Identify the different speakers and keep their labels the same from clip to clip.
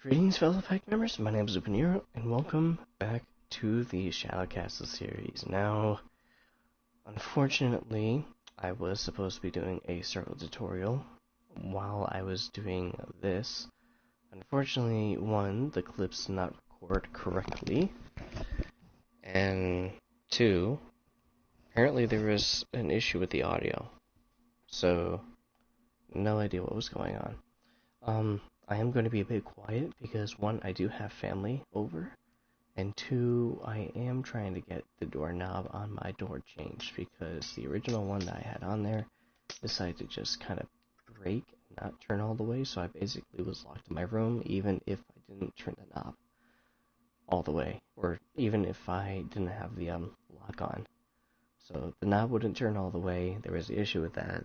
Speaker 1: Greetings, fellow pack members. My name is Upaniro, and welcome back to the Shadow Castle series. Now, unfortunately, I was supposed to be doing a circle tutorial while I was doing this. Unfortunately, one, the clips did not record correctly, and two, apparently there was an issue with the audio. So, no idea what was going on. I am going to be a bit quiet because one, I do have family over, and two, I am trying to get the doorknob on my door changed because the original one that I had on there decided to just kind of break and not turn all the way, so I basically was locked in my room even if I didn't turn the knob all the way, or even if I didn't have the lock on. So the knob wouldn't turn all the way, there was an issue with that,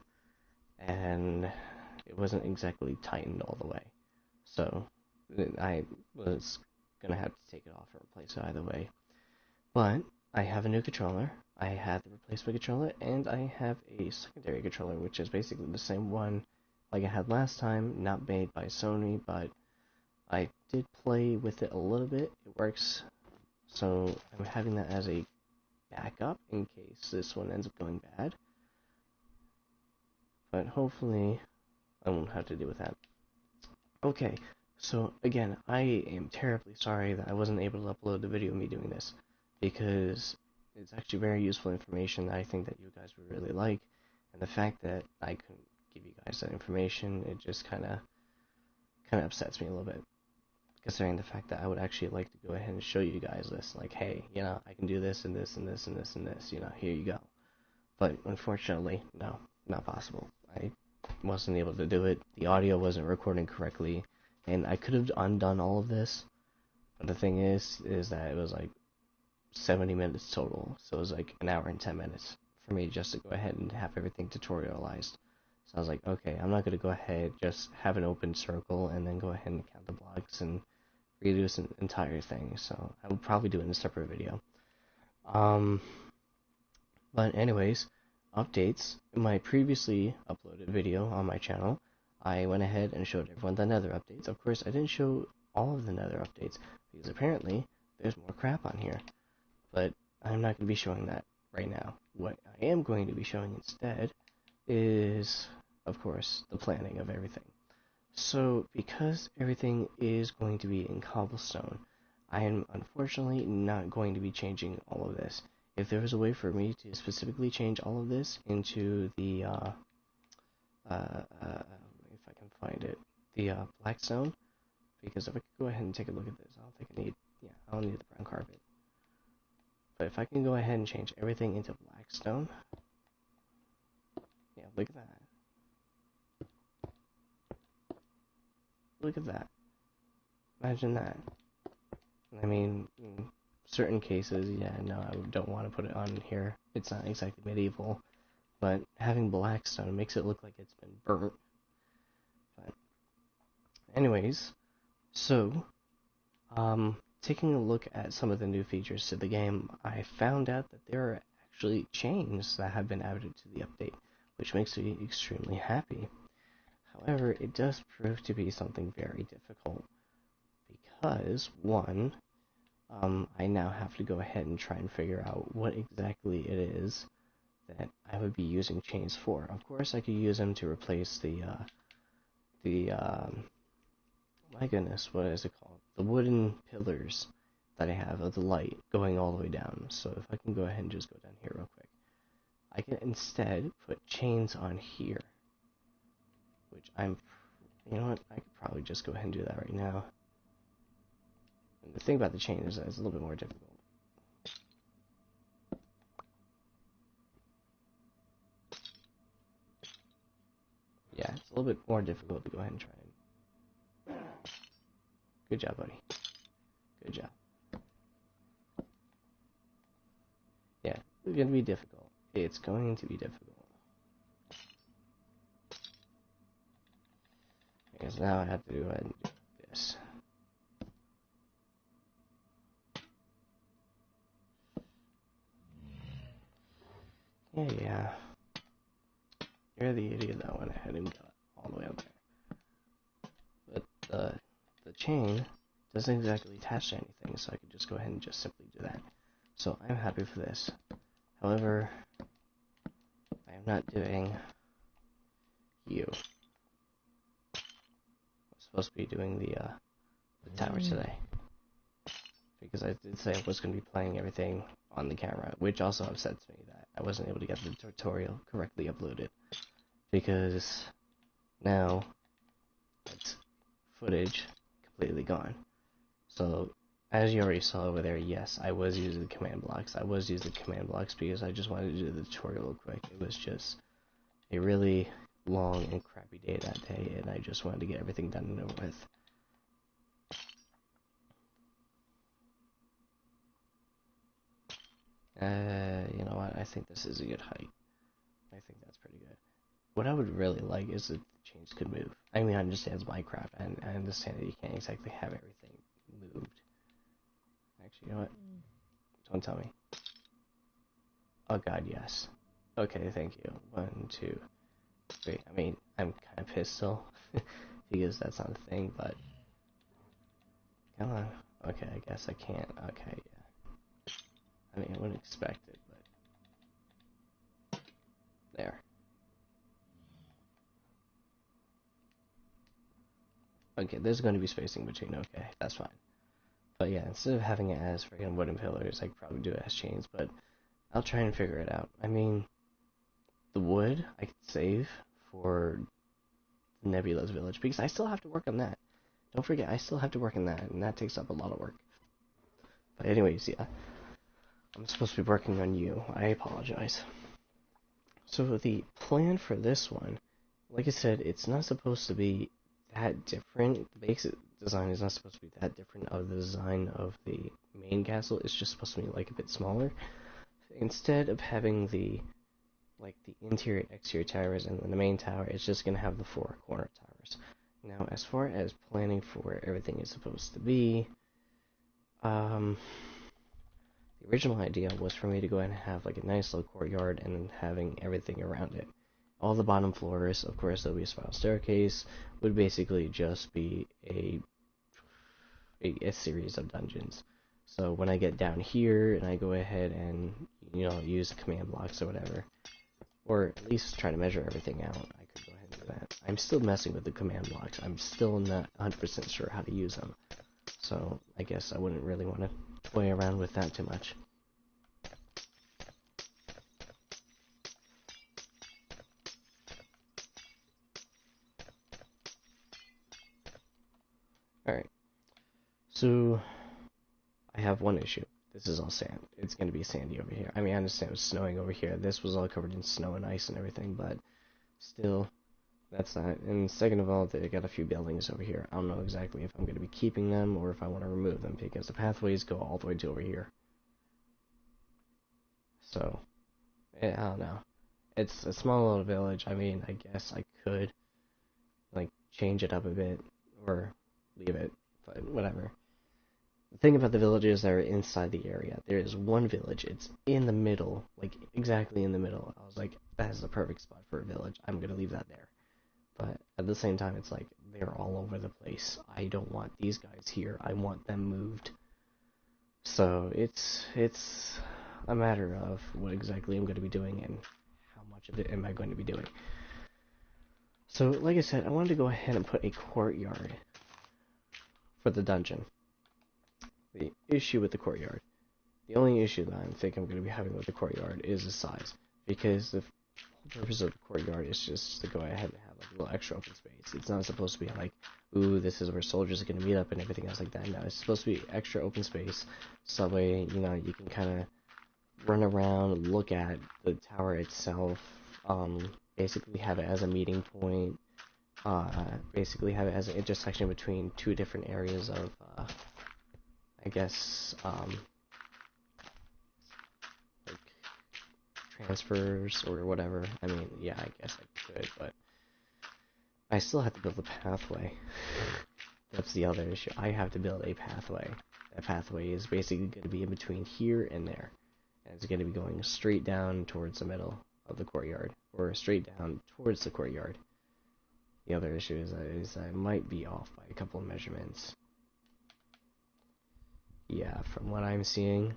Speaker 1: and it wasn't exactly tightened all the way. So I was going to have to take it off and replace it either way. But I have a new controller, I have the replacement controller, and I have a secondary controller, which is basically the same one like I had last time, not made by Sony, but I did play with it a little bit. It works, so I'm having that as a backup in case this one ends up going bad. But hopefully I won't have to deal with that. Okay, so again, I am terribly sorry that I wasn't able to upload the video of me doing this, because it's actually very useful information that I think that you guys would really like, and the fact that I couldn't give you guys that information, it just kind of upsets me a little bit, considering the fact that I would actually like to go ahead and show you guys this, like, hey, you know, I can do this and this and this and this and this, you know, here you go. But unfortunately, no, not possible. I wasn't able to do it. The audio wasn't recording correctly, and I could have undone all of this, but the thing is that it was like 70 minutes total, so it was like an hour and 10 minutes for me just to go ahead and have everything tutorialized. So I was like, okay, I'm not going to go ahead, just have an open circle, and then go ahead and count the blocks and redo this entire thing, so I will probably do it in a separate video. But anyways, updates. In my previously uploaded video on my channel, I went ahead and showed everyone the nether updates. Of course, I didn't show all of the nether updates, because apparently there's more crap on here. But I'm not going to be showing that right now. What I am going to be showing instead is, of course, the planning of everything. So, because everything is going to be in cobblestone, I am unfortunately not going to be changing all of this. If there was a way for me to specifically change all of this into the, if I can find it, the blackstone, because if I could go ahead and take a look at this, I don't think I need, I don't need the brown carpet. But if I can go ahead and change everything into blackstone, yeah, look at that. Look at that. Imagine that. I mean, in certain cases, yeah, no, I don't want to put it on here. It's not exactly medieval, but having blackstone makes it look like it's been burnt. But anyways, so, taking a look at some of the new features to the game, I found out that there are actually chains that have been added to the update, which makes me extremely happy. However, it does prove to be something very difficult, because, one, I now have to go ahead and try and figure out what exactly it is that I would be using chains for. Of course, I could use them to replace my goodness, what is it called? The wooden pillars that I have of the light going all the way down. So if I can go ahead and just go down here real quick, I can instead put chains on here, which you know what, I could probably just go ahead and do that right now. And the thing about the chain is that it's a little bit more difficult. Yeah, it's a little bit more difficult to go ahead and try and... Good job, buddy. Good job. Yeah, it's going to be difficult. It's going to be difficult. Because now I have to go ahead and do this. Yeah. You're the idiot that went ahead and got all the way up there. But the chain doesn't exactly attach to anything, so I could just go ahead and just simply do that. So I'm happy for this. However, I am not doing you. I'm supposed to be doing the tower today, because I did say I was going to be playing everything on the camera, which also upsets me that I wasn't able to get the tutorial correctly uploaded, because now it's footage completely gone. So, as you already saw over there, yes, I was using the command blocks. I was using the command blocks because I just wanted to do the tutorial real quick. It was just a really long and crappy day that day, and I just wanted to get everything done and over with. You know what? I think this is a good height. I think that's pretty good. What I would really like is if the chains could move. I mean, I understand it's Minecraft, and I understand that you can't exactly have everything moved. Actually, you know what? Don't tell me. Oh god, yes. Okay, thank you. 1, 2, 3. I mean, I'm kind of pissed still, because that's not a thing, but... Come on. Okay, I guess I can't. Okay, yeah. I mean, I wouldn't expect it, but... There. Okay, there's going to be spacing between, okay, that's fine. But yeah, instead of having it as freaking wooden pillars, I could probably do it as chains, but I'll try and figure it out. I mean, the wood I could save for Nebula's village, because I still have to work on that. Don't forget, I still have to work on that, and that takes up a lot of work. But anyways, yeah. I'm supposed to be working on you. I apologize. So the plan for this one, like I said, it's not supposed to be that different. The basic design is not supposed to be that different of the design of the main castle. It's just supposed to be like a bit smaller. Instead of having the interior and exterior towers and then the main tower, it's just gonna have the 4 corner towers. Now, as far as planning for where everything is supposed to be, the original idea was for me to go ahead and have like a nice little courtyard and then having everything around it. All the bottom floors, of course, there'll be a spiral staircase, would basically just be a series of dungeons. So when I get down here and I go ahead and, you know, use command blocks or whatever, or at least try to measure everything out, I could go ahead and do that. I'm still messing with the command blocks. I'm still not 100% sure how to use them. So I guess I wouldn't really want to toy around with that too much. Alright. So I have one issue. This is all sand. It's going to be sandy over here. I mean, I understand it was snowing over here. This was all covered in snow and ice and everything, but still, that's not. And second of all, they got a few buildings over here. I don't know exactly if I'm going to be keeping them or if I want to remove them, because the pathways go all the way to over here. So, I don't know. It's a small little village. I mean, I guess I could, like, change it up a bit or leave it, but whatever. The thing about the villages that are inside the area, there is one village, it's in the middle, like exactly in the middle. I was like, that is the perfect spot for a village, I'm gonna leave that there. But at the same time, it's like, they're all over the place. I don't want these guys here, I want them moved. So it's a matter of what exactly I'm going to be doing and how much of it am I going to be doing. So, like I said, I wanted to go ahead and put a courtyard for the dungeon. The issue with the courtyard, the only issue that I think I'm going to be having with the courtyard is the size, because the whole purpose of the courtyard is just to go ahead and have like a little extra open space. It's not supposed to be like, ooh, this is where soldiers are going to meet up and everything else like that. No, it's supposed to be extra open space, so that way, you know, you can kind of run around, look at the tower itself, basically have it as a meeting point, basically have it as an intersection between 2 different areas of, I guess, like, transfers or whatever. I mean, yeah, I guess I could, but I still have to build a pathway. That's the other issue. I have to build a pathway. That pathway is basically going to be in between here and there. And it's going to be going straight down towards the middle of the courtyard, or straight down towards the courtyard. The other issue is I might be off by a couple of measurements. Yeah, from what I'm seeing,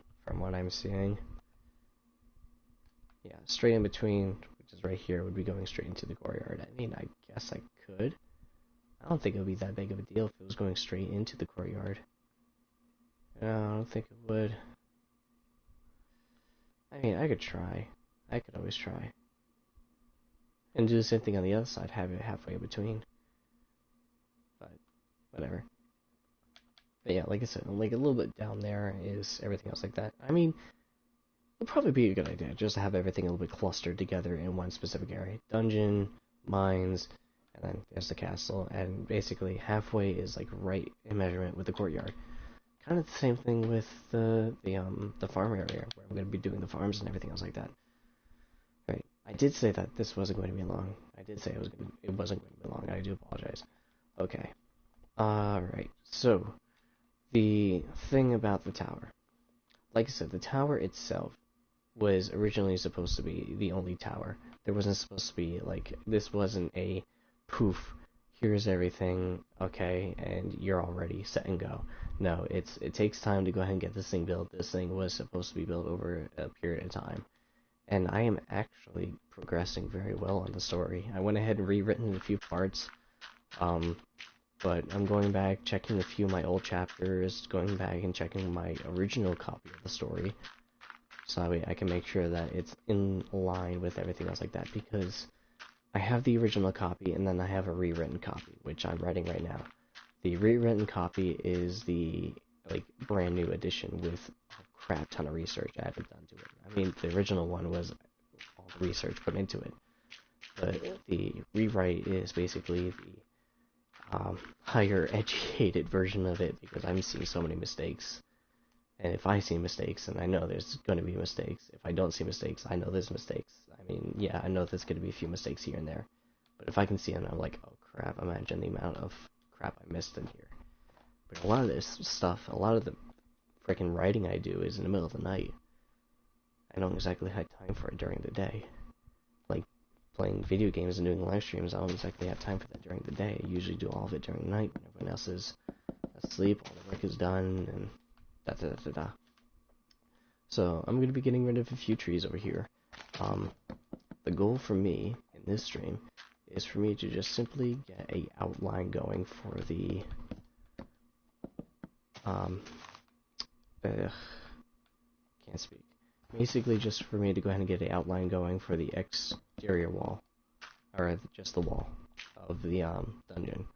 Speaker 1: yeah, straight in between, which is right here, would be going straight into the courtyard. I mean, I guess I could. I don't think it would be that big of a deal if it was going straight into the courtyard. No, I don't think it would. I mean, I could try. I could always try. And do the same thing on the other side, have it halfway in between. But, whatever. But yeah, like I said, like a little bit down there is everything else like that. I mean, it'd probably be a good idea just to have everything a little bit clustered together in one specific area. Dungeon, mines, and then there's the castle, and basically halfway is like right in measurement with the courtyard. Kind of the same thing with the farm area where I'm going to be doing the farms and everything else like that. Right. I did say that this wasn't going to be long. I did say it wasn't going to be long. I do apologize. Okay. Alright. So, the thing about the tower. Like I said, the tower itself was originally supposed to be the only tower. There wasn't supposed to be, like, this wasn't a poof, here's everything, okay, and you're all ready, set and go. No, it takes time to go ahead and get this thing built. This thing was supposed to be built over a period of time. And I am actually progressing very well on the story. I went ahead and rewritten a few parts, but I'm going back, checking a few of my old chapters, going back and checking my original copy of the story, so that way I can make sure that it's in line with everything else like that, because I have the original copy, and then I have a rewritten copy, which I'm writing right now. The rewritten copy is the, like, brand new edition with a crap ton of research added onto it. I mean, the original one was all the research put into it, but the rewrite is basically the higher educated version of it, because I'm seeing so many mistakes. And if I see mistakes, and I know there's going to be mistakes. If I don't see mistakes, I know there's mistakes. I mean, yeah, I know there's going to be a few mistakes here and there. But if I can see them, I'm like, oh crap, imagine the amount of crap I missed in here. But a lot of this stuff, a lot of the freaking writing I do is in the middle of the night. I don't exactly have time for it during the day. Like, playing video games and doing live streams, I don't exactly have time for that during the day. I usually do all of it during the night when everyone else is asleep, all the work is done, and da-da-da-da-da. So, I'm going to be getting rid of a few trees over here. The goal for me in this stream is for me to just simply get a outline going for the, can't speak. Basically just for me to go ahead and get an outline going for the exterior wall, or just the wall of the, dungeon.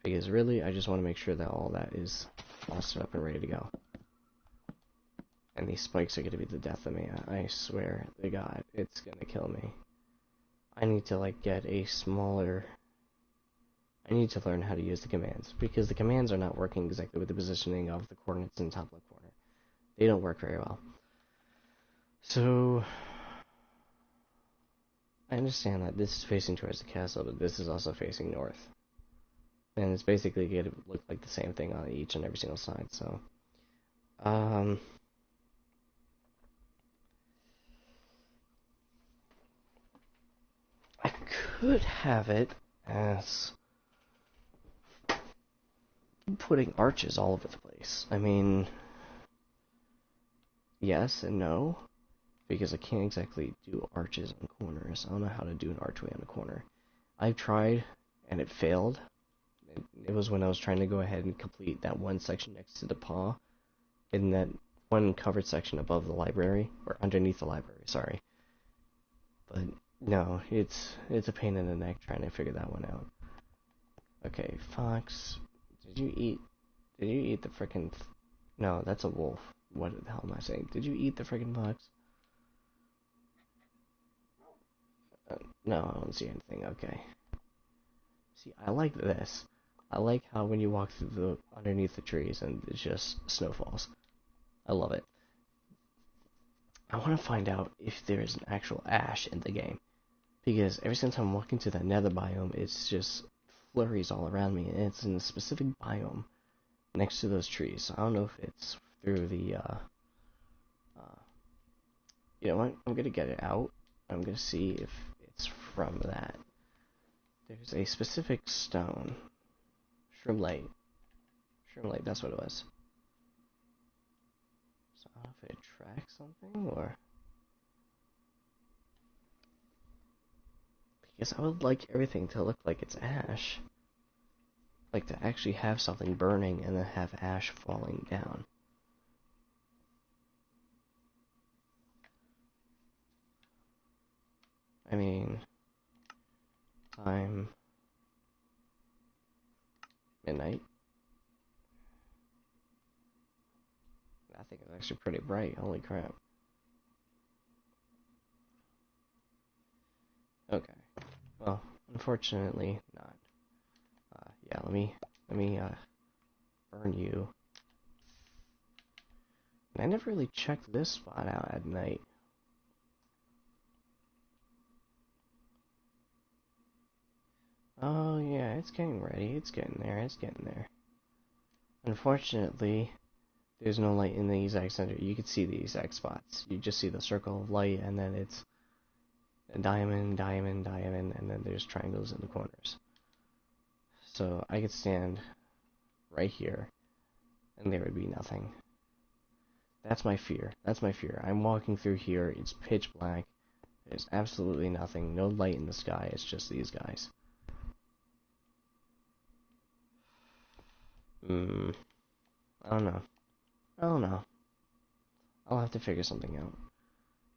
Speaker 1: Because really, I just want to make sure that all that is all set up and ready to go. And these spikes are going to be the death of me. I swear to God, it's going to kill me. I need to, like, get a smaller... I need to learn how to use the commands, because the commands are not working exactly with the positioning of the coordinates in the top left corner. They don't work very well. So... I understand that this is facing towards the castle, but this is also facing north. And it's basically going to look like the same thing on each and every single side, so... I could have it as putting arches all over the place. I mean, yes and no, because I can't exactly do arches on corners. I don't know how to do an archway on a corner. I've tried, and it failed. It was when I was trying to go ahead and complete that one section next to the paw, in that one covered section above the library, or underneath the library, sorry. But no, it's a pain in the neck trying to figure that one out. Okay, fox, did you eat the frickin' no, that's a wolf. What the hell am I saying? Did you eat the frickin' fox? No, I don't see anything. Okay. See, I like this. I like how when you walk through the underneath the trees and it just snowfalls. I love it. I want to find out if there is an actual ash in the game, because every single time I'm walking to that nether biome, it's just flurries all around me, and it's in a specific biome next to those trees. So I don't know if it's through the you know what? I'm gonna get it out. I'm gonna see if it's from that. There's a specific stone. Shroomlight. Shroomlight, that's what it was. So I don't know if it tracks something or. Because I would like everything to look like it's ash. Like to actually have something burning and then have ash falling down. I mean, time midnight. I think it's actually pretty bright. Holy crap. Okay. Well, unfortunately not. Yeah, let me burn you. And I never really checked this spot out at night. Oh yeah, it's getting ready. It's getting there. It's getting there. Unfortunately, there's no light in the exact center. You can see the exact spots. You just see the circle of light, and then it's a diamond, diamond, diamond, and then there's triangles in the corners. So I could stand right here, and there would be nothing. That's my fear. That's my fear. I'm walking through here. It's pitch black. There's absolutely nothing. No light in the sky. It's just these guys. I don't know. I don't know. I'll have to figure something out.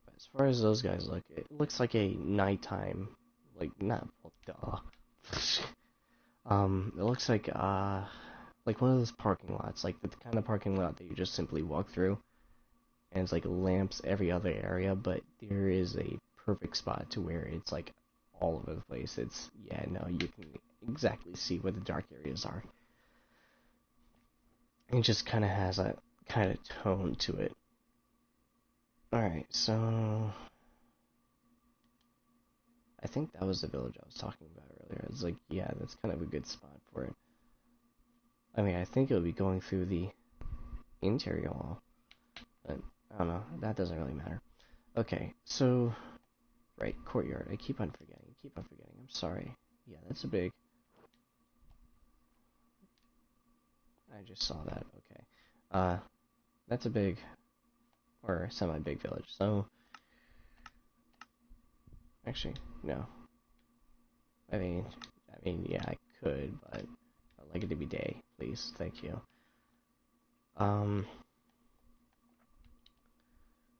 Speaker 1: But as far as those guys look, it looks like a nighttime, like not duh. It looks like one of those parking lots, like the kind of parking lot that you just simply walk through, and it's like lamps every other area, but there is a perfect spot to where it's like all over the place. It's yeah, no, you can exactly see where the dark areas are. It just kind of has a kind of tone to it. Alright, so I think that was the village I was talking about earlier. It's like, yeah, that's kind of a good spot for it. I mean, I think it would be going through the interior wall, but I don't know. That doesn't really matter. Okay, so, right, courtyard. I keep on forgetting. I'm sorry. Yeah, that's a big... I just saw that. Okay. That's a big, or semi-big village. So, actually, no. I mean, yeah, I could, but I'd like it to be day, please. Thank you.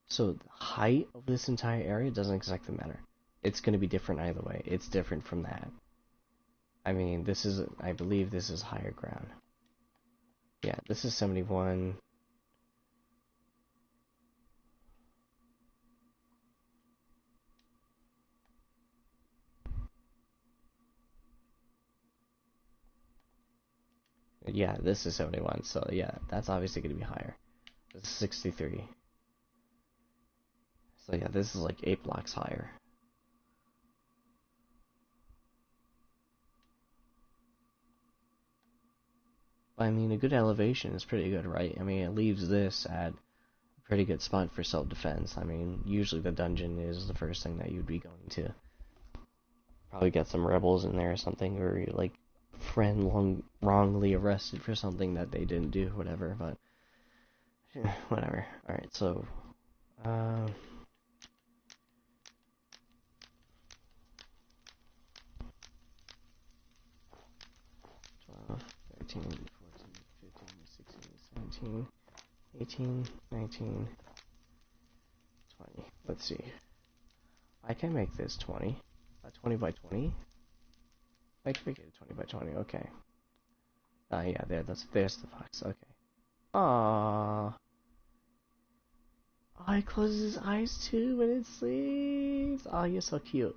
Speaker 1: So the height of this entire area doesn't exactly matter. It's going to be different either way. It's different from that. I mean, I believe this is higher ground. Yeah, this is 71. Yeah, this is 71, so yeah, that's obviously going to be higher. This is 63. So yeah, this is like 8 blocks higher. I mean, a good elevation is pretty good, right? I mean, it leaves this at a pretty good spot for self-defense. I mean, usually the dungeon is the first thing that you'd be going to. Probably get some rebels in there or something, or like wrongly arrested for something that they didn't do, whatever, but whatever. Alright, so 12, 13, 14, 15, 16, 17, 18, 19, 20. Let's see. I can make this 20. 20 by 20? I can make it 20 by 20, okay. Yeah, there's the fox, okay. Aww. Oh, he closes his eyes too when it sleeps. Oh, you're so cute.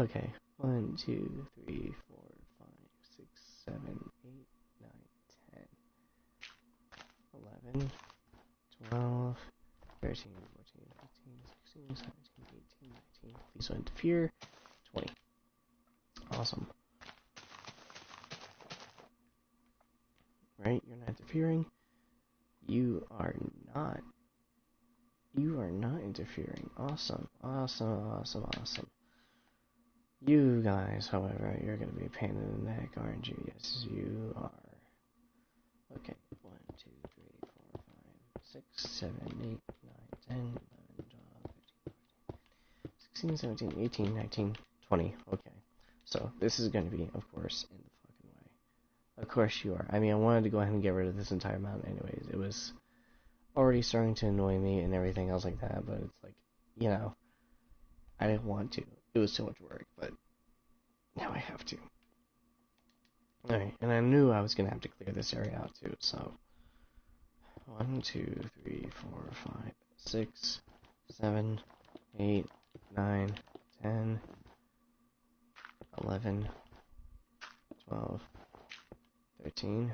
Speaker 1: Okay. 1, 2, 3, 4, 5, 6, 7, 8, 9, 10, 11, 12, 13, 14, 15, 16, 17, 18, 19. Please don't interfere. 20. Awesome. Right? You're not interfering. You are not. You are not interfering. Awesome. Awesome, awesome, awesome. You guys, however, you're gonna be a pain in the neck, aren't you? Yes, you are. Okay, 1, 2, 3, 4, 5, 6, 7, 8, 9, 10, 11, 12, 15, 16, 17, 18, 19, 20. Okay. So, this is going to be, of course, in the fucking way. Of course you are. I mean, I wanted to go ahead and get rid of this entire mountain anyways. It was already starting to annoy me and everything else like that, but it's like, you know, I didn't want to. It was so much work, but now I have to. Alright, and I knew I was going to have to clear this area out too, so 1, 2, 3, 4, 5, 6, 7, 8, 9, 10, 11, 12, 13,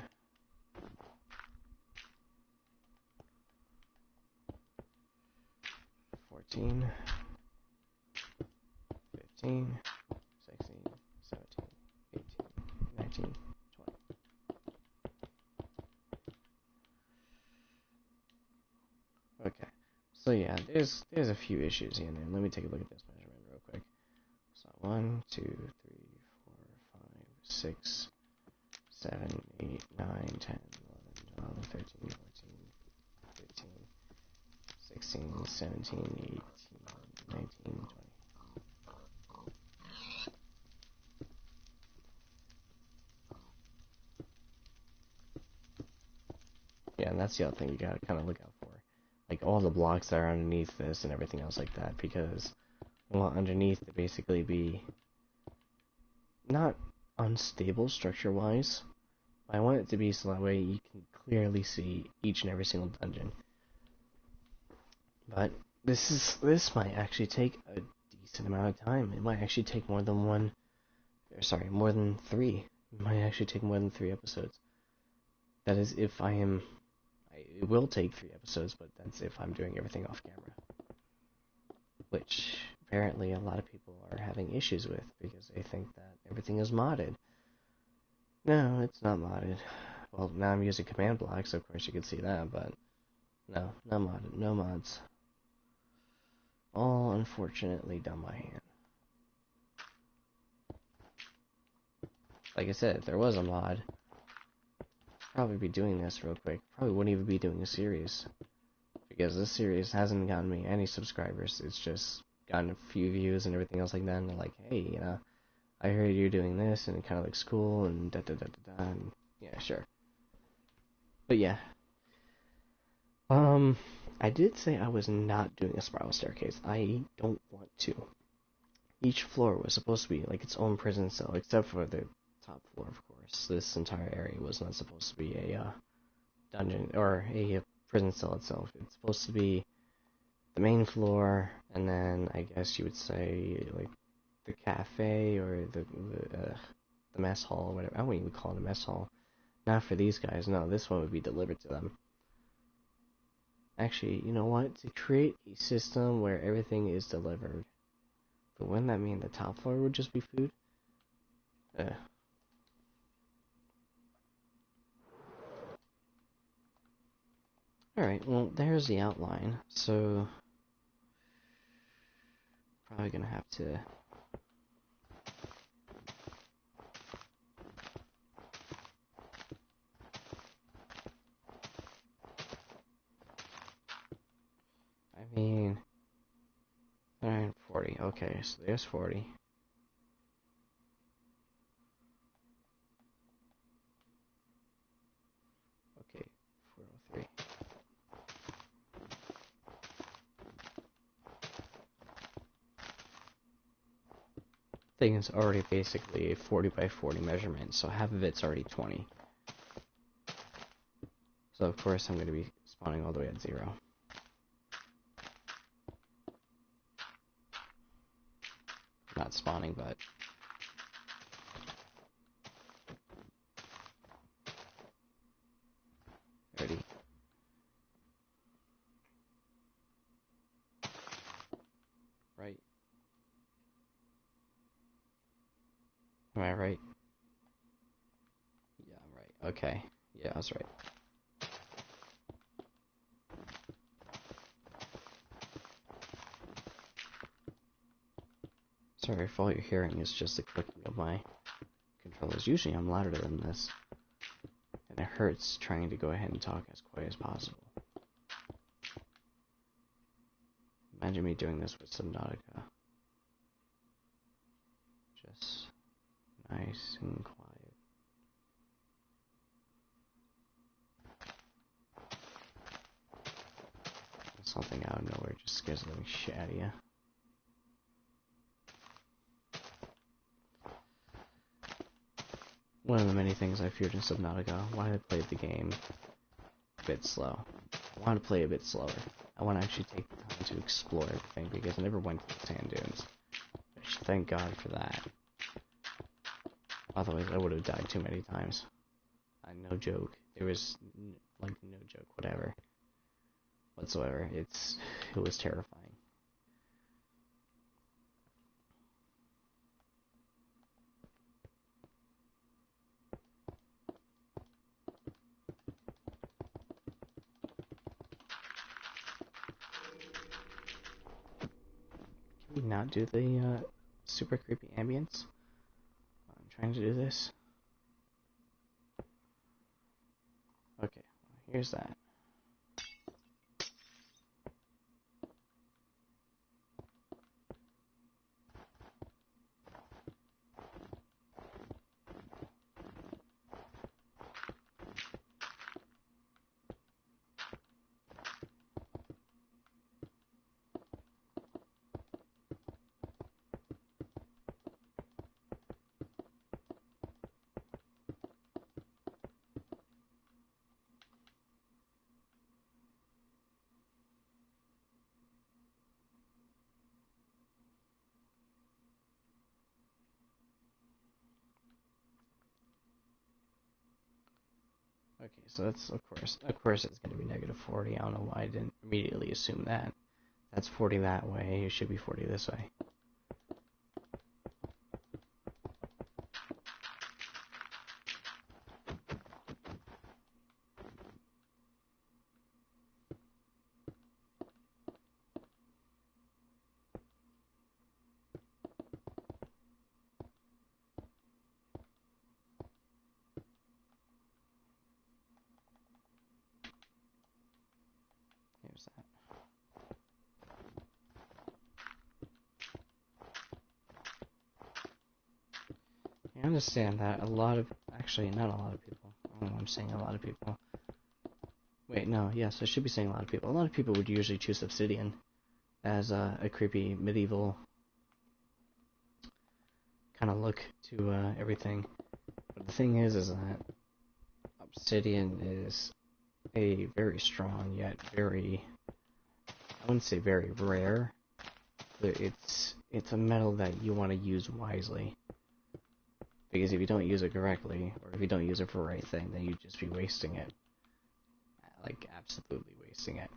Speaker 1: 14, 15, 16, 17, 18, 19, 20. Okay, so yeah, there's a few issues here and there. Let me take a look at this measurement real quick. So 1, 2, 3, 4, 5, 6, 7, 8, 9, 10, 11, 12, 13, 14, 15, 16, 17, 18, 19, 20. Yeah, and that's the other thing you gotta kind of look out for. Like all the blocks that are underneath this and everything else like that, because I want underneath to basically be not unstable structure-wise, but I want it to be so that way you can clearly see each and every single dungeon. But this might actually take a decent amount of time. It might actually take more than more than 3. It might actually take more than 3 episodes. That is if it will take 3 episodes, but that's if I'm doing everything off camera. Which, apparently, a lot of people are having issues with, because they think that everything is modded. No, it's not modded. Well, now I'm using command blocks, so of course you can see that, but no, not modded, no mods. All, unfortunately, done by hand. Like I said, if there was a mod, I'd probably be doing this real quick. Probably wouldn't even be doing a series. Because this series hasn't gotten me any subscribers. It's just gotten a few views and everything else like that. And they're like, hey, you know, I heard you're doing this and it kind of looks cool and da da da da da. And yeah, sure. But yeah. I did say I was not doing a spiral staircase. I don't want to. Each floor was supposed to be like its own prison cell, except for the top floor, of course. This entire area was not supposed to be a dungeon or a prison cell itself. It's supposed to be the main floor, and then I guess you would say like the cafe or the mess hall, or whatever. I wouldn't even call it a mess hall. Not for these guys. No, this one would be delivered to them. Actually, you know what? To create a system where everything is delivered, but wouldn't that mean the top floor would just be food? Alright, well, there's the outline, so probably gonna have to I mean 40. Okay, so there's 40. Okay, 403. Thing is already basically a 40 by 40 measurement, so half of it's already 20. So of course I'm going to be spawning all the way at 0. Not spawning, but ready. Right. Am I right? Yeah, I'm right. Okay. Yeah, I was right. Sorry if all you're hearing is just the clicking of my controllers. Usually I'm louder than this. And it hurts trying to go ahead and talk as quiet as possible. Imagine me doing this with Subnautica. Just nice and quiet. Something out of nowhere just scares the living shit out of you. One of the many things I feared in Subnautica, why I played the game a bit slow. I want to play a bit slower. I want to actually take the time to explore everything because I never went to the sand dunes. Thank God for that. Otherwise, I would have died too many times. No joke. There was like no joke, whatever, whatsoever. It was terrifying. Can we not do the super creepy ambience? I'm trying to do this. Okay, here's that. Okay, so that's, of course it's going to be negative 40. I don't know why I didn't immediately assume that. That's 40 that way, it should be 40 this way. Here's that. I understand that actually not a lot of people, I don't know why I'm saying a lot of people. Wait, no, yes, I should be saying a lot of people. A lot of people would usually choose Obsidian as a creepy medieval kind of look to everything. But the thing is that Obsidian is a very strong yet very, I wouldn't say very rare, but it's a metal that you want to use wisely. Because if you don't use it correctly, or if you don't use it for the right thing, then you'd just be wasting it. Like, absolutely wasting it.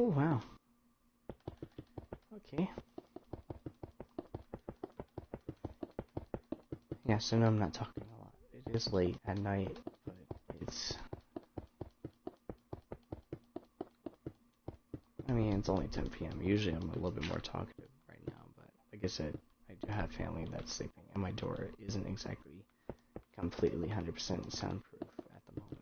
Speaker 1: Oh, wow. Okay. Yeah, so no, I'm not talking a lot. It is late at night, but it's... I mean, it's only 10 p.m. Usually I'm a little bit more talkative right now, but like I said, I do have family that's sleeping, and my door isn't exactly completely 100% soundproof at the moment.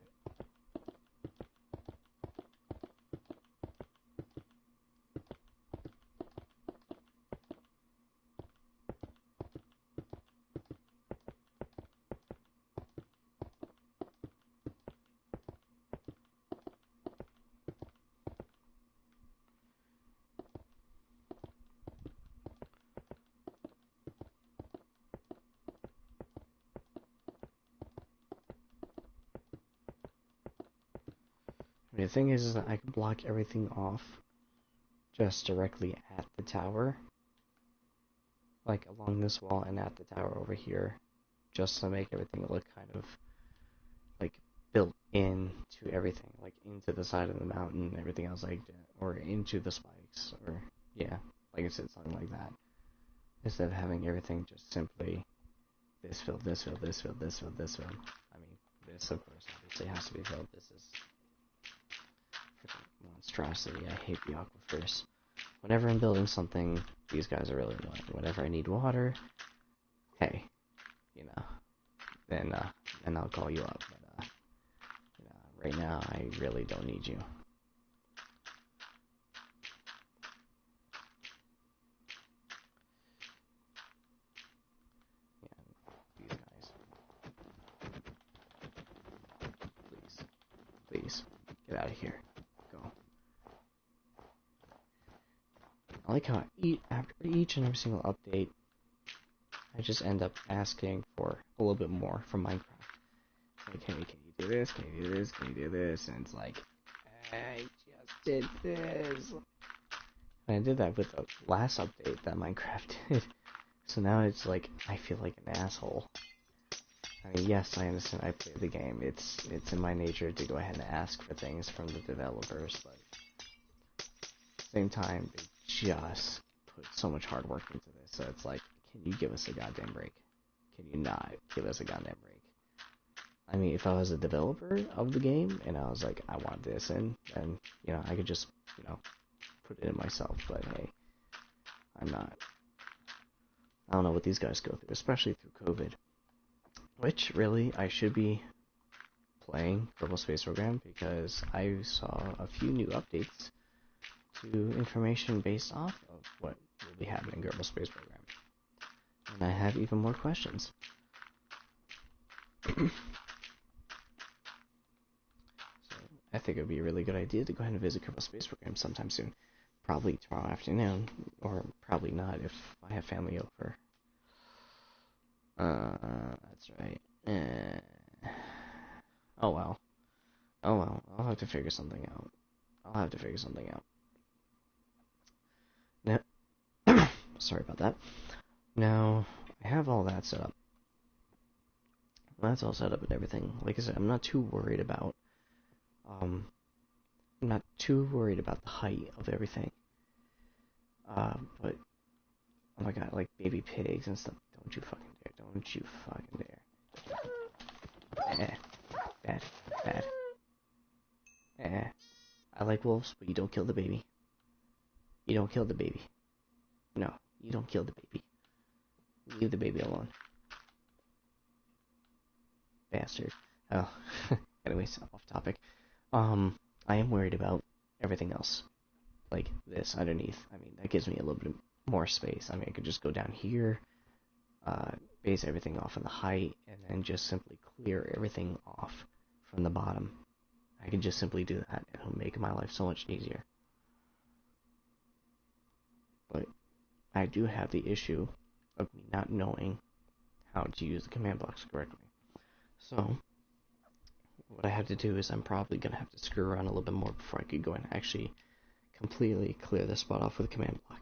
Speaker 1: The thing is that I can block everything off just directly at the tower, like along this wall and at the tower over here, just to make everything look kind of like built in to everything, like into the side of the mountain and everything else like that, or into the spikes, or yeah, like I said, something like that. Instead of having everything just simply this filled, this filled, this filled, this filled, this filled. I mean, this of course obviously has to be filled. This is freaking monstrosity. I hate the aquifers. Whenever I'm building something, these guys are really annoying. Whenever I need water, hey, you know, then I'll call you up. But right now I really don't need you. Yeah, these guys. Please, get out of here. Go. I like how after each and every single update, I just end up asking for a little bit more from Minecraft. Like, hey, can you do this? Can you do this? Can you do this? And it's like, I just did this. And I did that with the last update that Minecraft did. So now it's like, I feel like an asshole. I mean, yes, I understand I play the game. It's in my nature to go ahead and ask for things from the developers, but at the same time, they just put so much hard work into this. So it's like, can you give us a goddamn break? Can you not give us a goddamn break? I mean, if I was a developer of the game and I was like, I want this in, then, you know, I could just, you know, put it in myself. But hey, I'm not. I don't know what these guys go through, especially through COVID. Which, really, I should be playing Kerbal Space Program because I saw a few new updates to information based off of what will be happening in Kerbal Space Program. And I have even more questions. So I think it would be a really good idea to go ahead and visit Kerbal Space Program sometime soon. Probably tomorrow afternoon, or probably not if I have family over. That's right. Oh well. Oh well. I'll have to figure something out. Now, sorry about that. Now, I have all that set up. That's all set up and everything. Like I said, I'm not too worried about the height of everything. But oh my god, like baby pigs and stuff. Don't you fucking dare. Don't you fucking dare. Bad. I like wolves, but you don't kill the baby. You don't kill the baby. No, you don't kill the baby. Leave the baby alone. Bastard. Oh, anyways, off topic. I am worried about everything else. Like this underneath. I mean, that gives me a little bit more space. I mean, I could just go down here, base everything off in the height, and then just simply clear everything off from the bottom. I can just simply do that, and it'll make my life so much easier. But I do have the issue of me not knowing how to use the command blocks correctly. So, what I have to do is I'm probably going to have to screw around a little bit more before I could go and actually completely clear this spot off with a command block.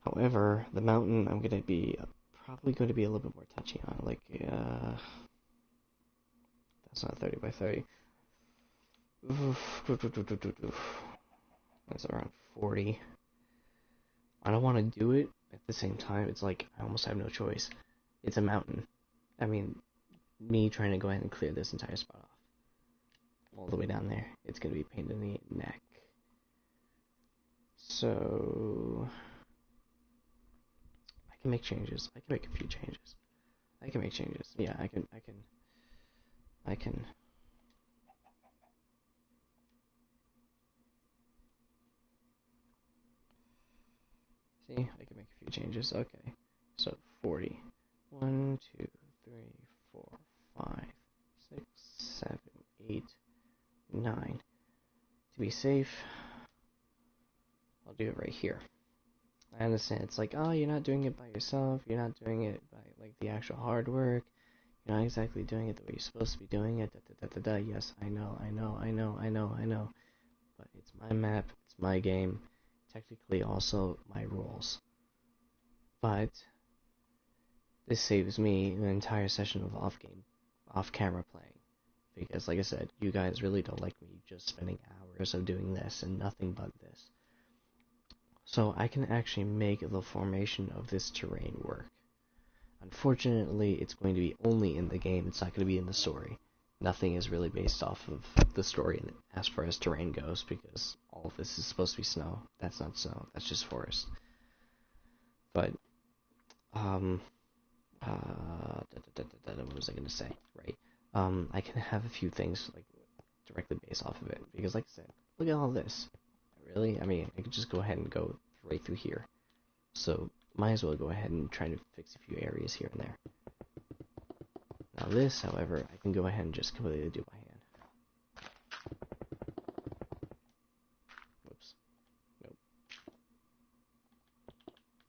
Speaker 1: However, the mountain I'm going to be probably going to be a little bit more touchy on. Like, that's not 30 by 30. That's around 40. I don't want to do it at the same time. It's like I almost have no choice. It's a mountain. I mean, me trying to go ahead and clear this entire spot off all the way down there, it's going to be a pain in the neck. So I can make changes. I can make a few changes. I can make changes. Yeah, I can. See, I can make a few changes. Okay, so 40. 1, 2, 3, 4, 5, 6, 7, 8, 9. To be safe, I'll do it right here. I understand it's like, oh, you're not doing it by yourself. You're not doing it by like the actual hard work. You're not exactly doing it the way you're supposed to be doing it. Yes, I know. But it's my map, it's my game, technically also my rules. But this saves me an entire session of off-camera playing. Because, like I said, you guys really don't like me just spending hours of doing this and nothing but this. So I can actually make the formation of this terrain work. Unfortunately, it's going to be only in the game, it's not going to be in the story. Nothing is really based off of the story as far as terrain goes, because all of this is supposed to be snow. That's not snow, that's just forest. But, what was I going to say? Right. I can have a few things, like, directly based off of it, because like I said, look at all this. Really? I mean, I could just go ahead and go right through here. So, might as well go ahead and try to fix a few areas here and there. Now this, however, I can go ahead and just completely do by hand. Whoops. Nope.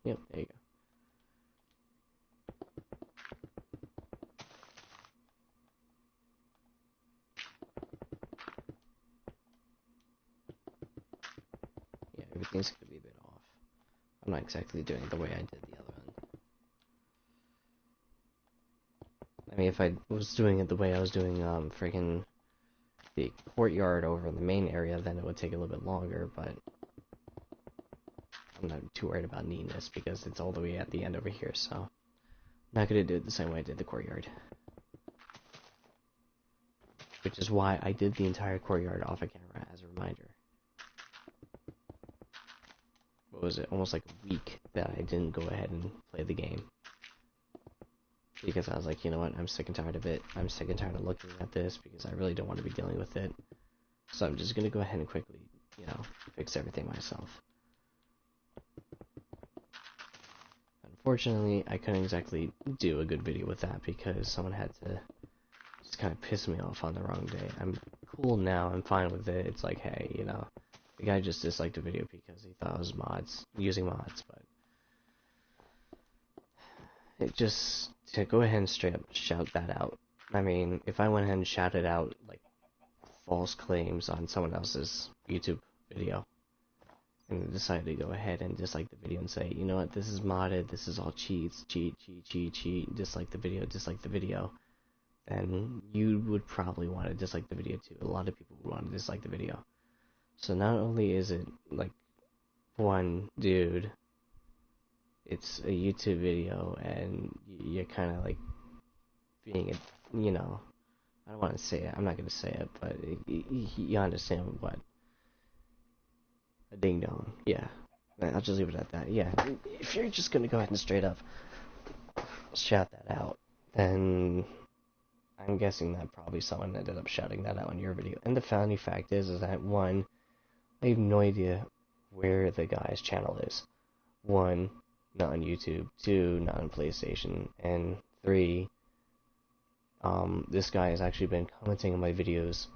Speaker 1: Yep, there you go. Yeah, everything's gonna be a bit off. I'm not exactly doing it the way I did the other one. I mean, if I was doing it the way I was doing, freaking the courtyard over in the main area, then it would take a little bit longer, but I'm not too worried about needing this because it's all the way at the end over here, so I'm not gonna do it the same way I did the courtyard. Which is why I did the entire courtyard off of camera as a reminder. What was it? Almost like a week that I didn't go ahead and play the game. Because I was like, you know what, I'm sick and tired of it. I'm sick and tired of looking at this because I really don't want to be dealing with it. So I'm just gonna go ahead and quickly, you know, fix everything myself. Unfortunately, I couldn't exactly do a good video with that because someone had to just kind of piss me off on the wrong day. I'm cool now, I'm fine with it. It's like, hey, you know, the guy just disliked the video because he thought it was using mods, but it just, to go ahead and straight up shout that out. I mean, if I went ahead and shouted out, like, false claims on someone else's YouTube video, and decided to go ahead and dislike the video and say, you know what, this is modded, this is all cheats, cheat, dislike the video, then you would probably want to dislike the video too. A lot of people would want to dislike the video. So not only is it, like, one dude, it's a YouTube video, and you're kind of, like, being a, you know, I don't want to say it, I'm not going to say it, but you understand what, a ding-dong, yeah. I'll just leave it at that, yeah. If you're just going to go ahead and straight up shout that out, then I'm guessing that probably someone ended up shouting that out on your video. And the funny fact is that, one, I have no idea where the guy's channel is. One, not on YouTube. Two, not on PlayStation. And three, this guy has actually been commenting on my videos,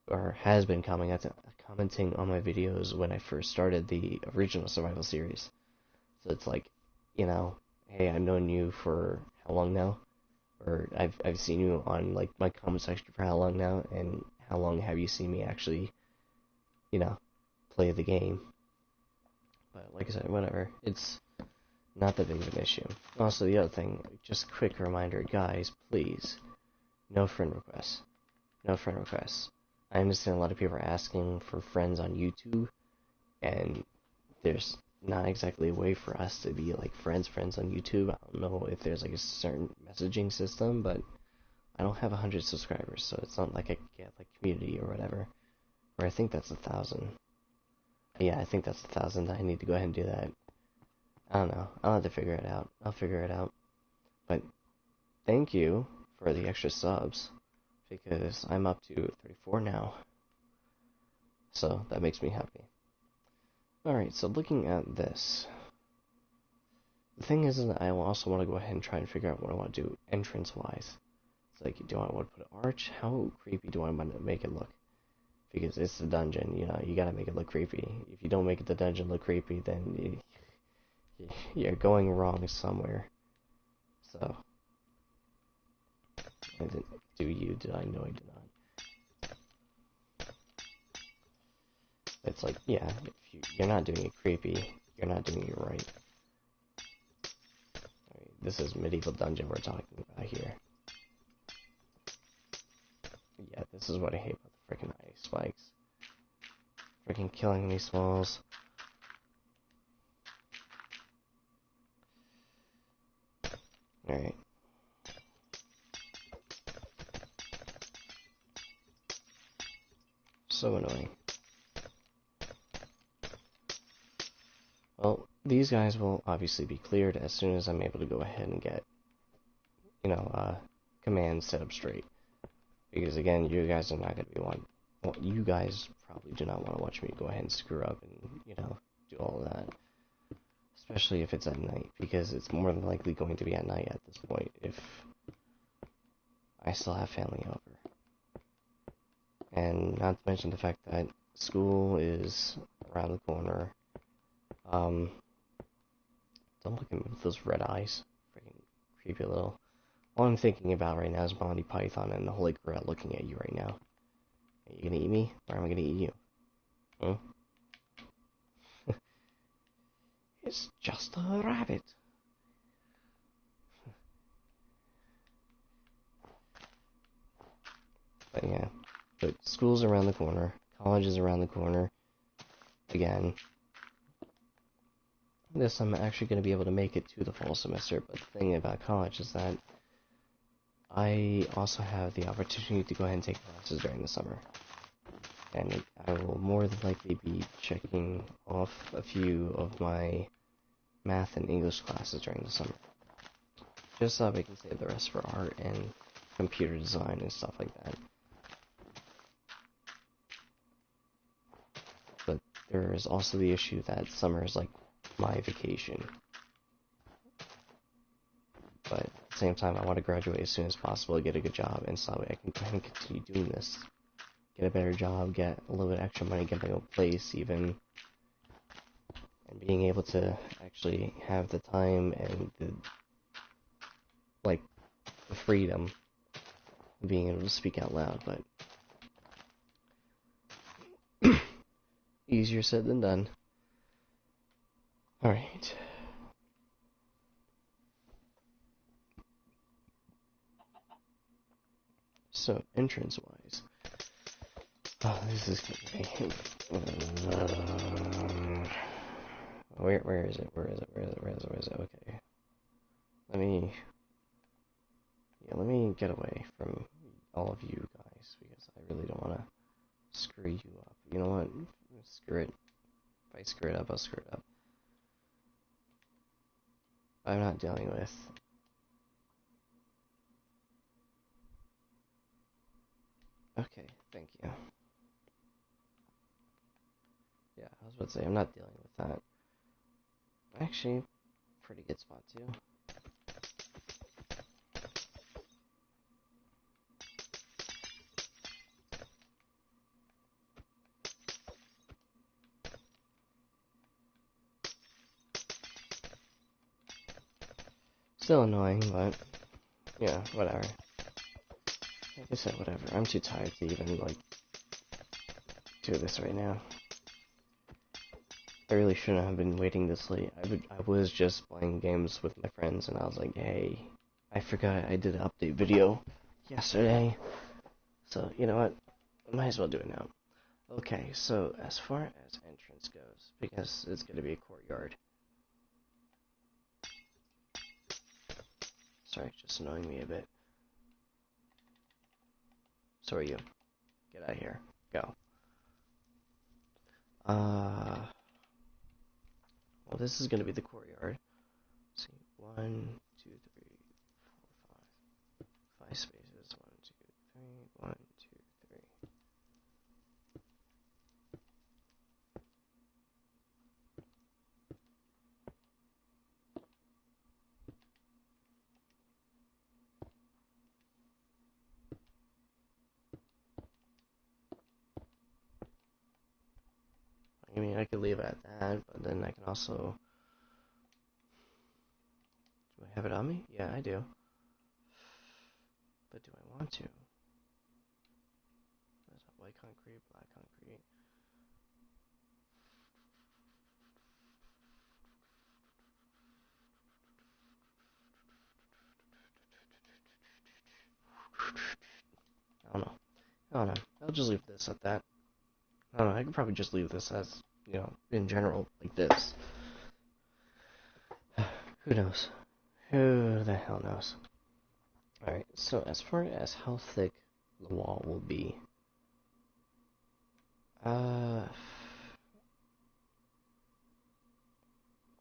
Speaker 1: or has been commenting on my videos when I first started the original survival series. So it's like, you know, hey, I've known you for how long now? Or I've seen you on, like, my comment section for how long now, and how long have you seen me actually, you know, play the game? But like I said, whatever, it's not that big of an issue. Also, the other thing, just a quick reminder, guys, please, no friend requests. No friend requests. I understand a lot of people are asking for friends on YouTube, and there's not exactly a way for us to be, like, friends on YouTube. I don't know if there's, like, a certain messaging system, but I don't have 100 subscribers, so it's not like I could get, like, community or whatever. Or I think that's 1,000. Yeah, I think that's 1,000. I need to go ahead and do that. I don't know. I'll have to figure it out. I'll figure it out. But thank you for the extra subs, because I'm up to 34 now. So that makes me happy. Alright, so looking at this, the thing is that I also want to go ahead and try and figure out what I want to do entrance-wise. It's like, do I want to put an arch? How creepy do I want to make it look? Because it's the dungeon, you know, you gotta make it look creepy. If you don't make the dungeon look creepy, then you're going wrong somewhere. So, do you? Did I? No, I did not. It's like, yeah, if you're not doing it creepy, you're not doing it right. This is medieval dungeon we're talking about here. Yeah, this is what I hate about the freaking ice spikes. Freaking killing me, Smalls. Alright. So annoying. Well, these guys will obviously be cleared as soon as I'm able to go ahead and get, commands set up straight. Because again, you guys are not going to be one. Well, you guys probably do not want to watch me go ahead and screw up and, do all of that. Especially if it's at night, because it's more than likely going to be at night at this point if I still have family over. And not to mention the fact that school is around the corner. Don't look at me with those red eyes. Freaking creepy little. All I'm thinking about right now is Monty Python and the Holy Grail looking at you right now. Are you gonna eat me, or am I gonna eat you? Huh? It's just a rabbit. But yeah, but school's around the corner, college is around the corner. Again, this I'm actually going to be able to make it to the fall semester, but the thing about college is that I also have the opportunity to go ahead and take classes during the summer. And I will more than likely be checking off a few of my math and English classes during the summer. Just so we can save the rest for art and computer design and stuff like that. But there is also the issue that summer is like my vacation. But at the same time, I want to graduate as soon as possible, get a good job, and so I can go ahead and continue doing this. Get a better job, get a little bit extra money, get my own place even. And being able to actually have the time and the freedom of being able to speak out loud, but easier said than done. Alright. So, entrance-wise. Oh, this is getting where is it? Where is it? Okay. Let me get away from all of you guys, because I really don't want to screw you up. You know what? Screw it. If I screw it up, I'll screw it up. I'm not dealing with... Okay, thank you. Yeah, I was about to say, I'm not dealing with that. Actually, pretty good spot, too. Still annoying, but, yeah, whatever. Like I said, whatever. I'm too tired to even, do this right now. I really shouldn't have been waiting this late. I was just playing games with my friends, and I was like, hey, I forgot I did an update video yesterday. So, you know what? I might as well do it now. Okay, so as far as entrance goes, because it's going to be a courtyard. Sorry, just annoying me a bit. So are you. Get out of here. Go. Well, this is going to be the courtyard. Let's see, 1, 2, 3, 4, 5 spaces. 1, 2, 3, 1, 2, 3. I mean, I could leave it at that, but then I can also... Do I have it on me? Yeah, I do. But do I want to. White concrete, black concrete. I don't know. I don't know. I'll just leave this at that. I don't know. I could probably just leave this as, you know, in general, like this. Who knows? Who the hell knows? Alright, so as far as how thick the wall will be,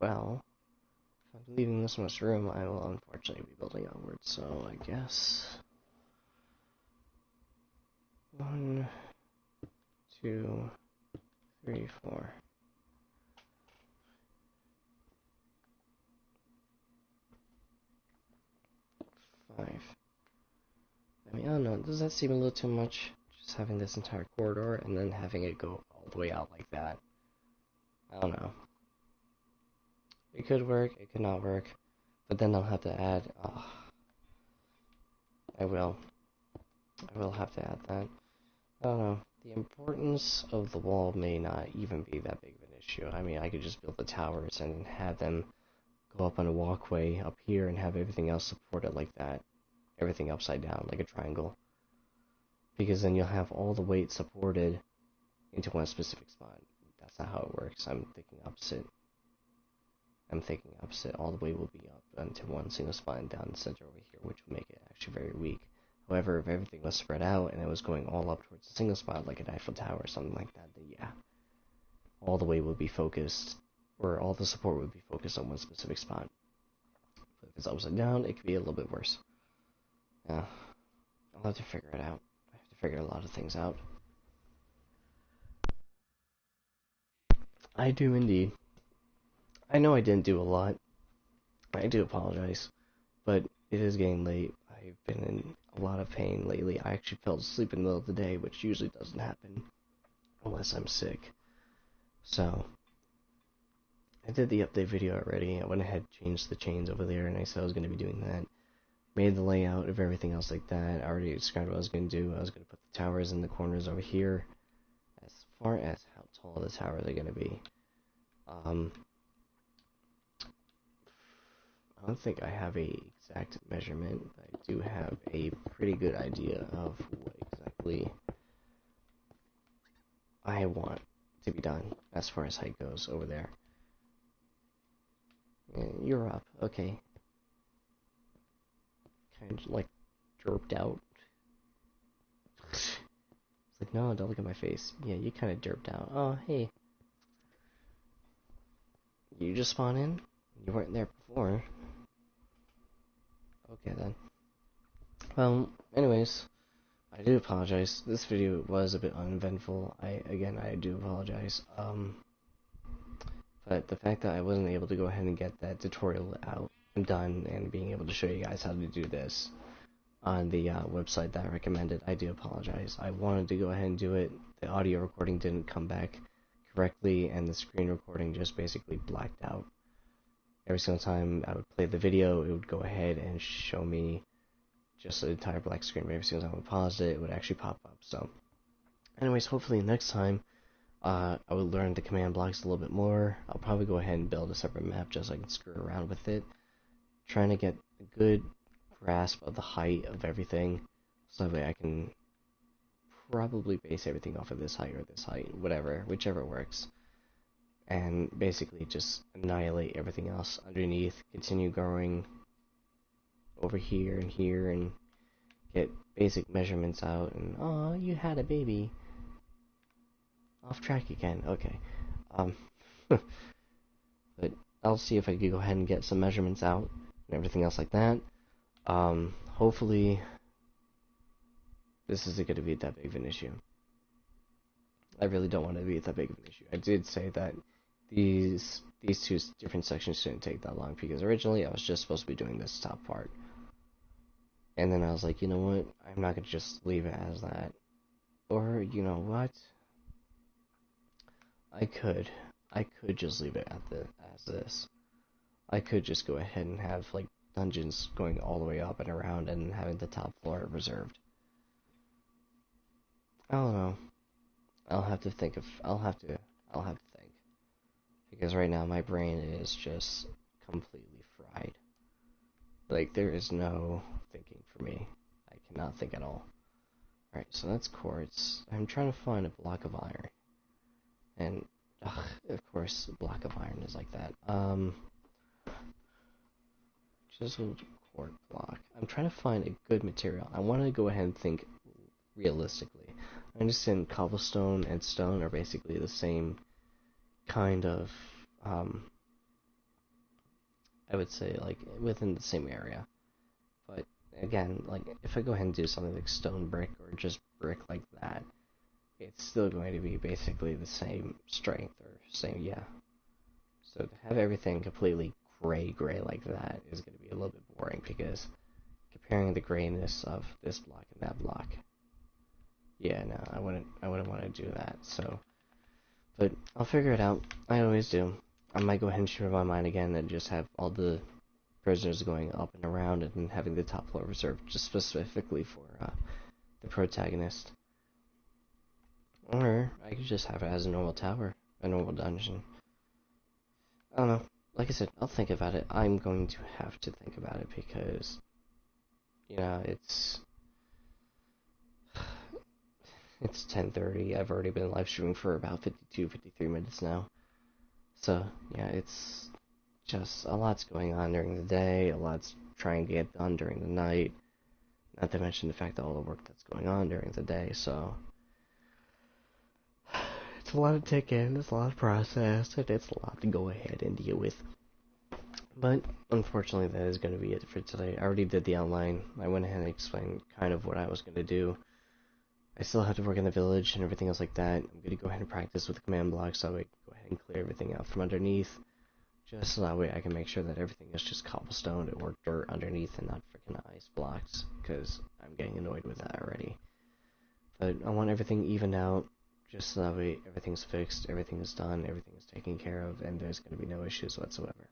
Speaker 1: well, if I'm leaving this much room, I will unfortunately be building outwards, so I guess 1, 2, 3, 4. I mean, I don't know, does that seem a little too much? Just having this entire corridor and then having it go all the way out like that. I don't know. It could work, it could not work, but then I'll have to add, I will have to add that. I don't know, the importance of the wall may not even be that big of an issue. I mean, I could just build the towers and have them go up on a walkway up here and have everything else supported like that. Everything upside down, like a triangle. Because then you'll have all the weight supported into one specific spot. That's not how it works. I'm thinking opposite. All the weight will be up into one single spot and down the center over here, which will make it actually very weak. However, if everything was spread out and it was going all up towards a single spot, like an Eiffel Tower or something like that, then yeah, all the weight would be focused, or all the support would be focused on one specific spot. But if it's upside down, it could be a little bit worse. Yeah, I'll have to figure it out. I have to figure a lot of things out. I do indeed. I know I didn't do a lot. I do apologize, but it is getting late. I've been in a lot of pain lately. I actually fell asleep in the middle of the day, which usually doesn't happen unless I'm sick. So, I did the update video already. I went ahead and changed the chains over there, and I said I was going to be doing that. Made the layout of everything else like that. I already described what I was going to do. I was going to put the towers in the corners over here. As far as how tall the towers are going to be, I don't think I have a exact measurement, but I do have a pretty good idea of what exactly I want to be done as far as height goes over there. And you're up, okay. Kind of like derped out. It's like, no, don't look at my face. Yeah, you kind of derped out. Oh, hey. You just spawned in? You weren't there before. Okay then. Well, anyways, I do apologize. This video was a bit uneventful. I do apologize. But the fact that I wasn't able to go ahead and get that tutorial out and done and being able to show you guys how to do this on the website that I recommended, I do apologize. I wanted to go ahead and do it. The audio recording didn't come back correctly, and the screen recording just basically blacked out. Every single time I would play the video, it would go ahead and show me just an entire black screen. But every single time I would pause it, it would actually pop up. So, anyways, hopefully next time I will learn the command blocks a little bit more. I'll probably go ahead and build a separate map just so I can screw around with it. Trying to get a good grasp of the height of everything, so that way I can probably base everything off of this height or this height, whichever works. And basically just annihilate everything else underneath, continue growing over here and get basic measurements out, and oh, you had a baby. Off track again, okay. But I'll see if I can go ahead and get some measurements out and everything else like that. Hopefully this isn't going to be that big of an issue. I really don't want it to be that big of an issue. I did say that these two different sections shouldn't take that long, because originally I was just supposed to be doing this top part. And then I was like, you know what, I'm not going to just leave it as that. Or, you know what, I could just leave it as this. I could just go ahead and have, like, dungeons going all the way up and around and having the top floor reserved. I don't know. I'll have to think. Because right now my brain is just completely fried. Like, there is no thinking for me. I cannot think at all. Alright, so that's quartz. I'm trying to find a block of iron. And, of course, a block of iron is like that. Chiseled quartz block. I'm trying to find a good material. I want to go ahead and think realistically. I understand cobblestone and stone are basically the same kind of, I would say, like, within the same area. But, again, like, if I go ahead and do something like stone brick or just brick like that, it's still going to be basically the same strength or same, yeah. So to have everything completely gray like that is going to be a little bit boring because comparing the grayness of this block and that block, yeah, no, I wouldn't want to do that. So, but I'll figure it out. I always do. I might go ahead and change my mind again and just have all the prisoners going up and around and having the top floor reserved just specifically for the protagonist. Or I could just have it as a normal tower, a normal dungeon. I don't know. Like I said, I'll think about it. I'm going to have to think about it because, you know, it's 10:30. I've already been live streaming for about 53 minutes now. So, yeah, it's just a lot's going on during the day, a lot's trying to get done during the night. Not to mention the fact that all the work that's going on during the day, so it's a lot to take in, it's a lot of process, and it's a lot to go ahead and deal with. But unfortunately, that is going to be it for today. I already did the outline. I went ahead and explained kind of what I was going to do. I still have to work in the village and everything else like that. I'm going to go ahead and practice with the command block so I can go ahead and clear everything out from underneath. Just so that way I can make sure that everything is just cobblestone or dirt underneath and not freaking ice blocks, because I'm getting annoyed with that already. But I want everything evened out, just so that way everything's fixed, everything is done, everything is taken care of, and there's going to be no issues whatsoever.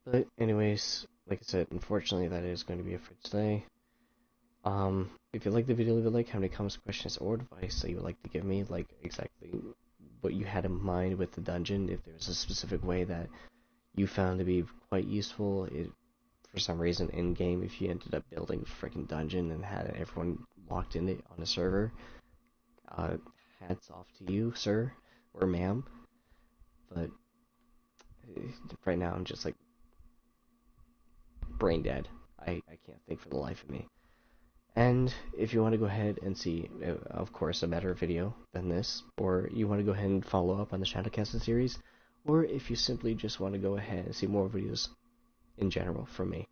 Speaker 1: But anyways, like I said, unfortunately that is going to be it for today. If you like the video, leave a like, have any comments, questions, or advice that you would like to give me, like exactly what you had in mind with the dungeon, if there's a specific way that you found to be quite useful, for some reason in-game, if you ended up building a freaking dungeon and had everyone locked in it on a server, hats off to you, sir, or ma'am, but right now I'm just like brain dead. I can't think for the life of me. And if you want to go ahead and see, of course, a better video than this, or you want to go ahead and follow up on the Shadowcasting series, or if you simply just want to go ahead and see more videos in general from me,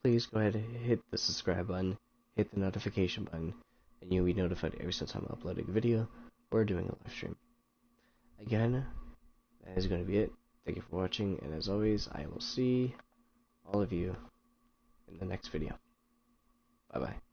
Speaker 1: please go ahead and hit the subscribe button, hit the notification button, and you'll be notified every single time I'm uploading a video or doing a live stream. Again, that is going to be it. Thank you for watching, and as always, I will see all of you in the next video. Bye-bye.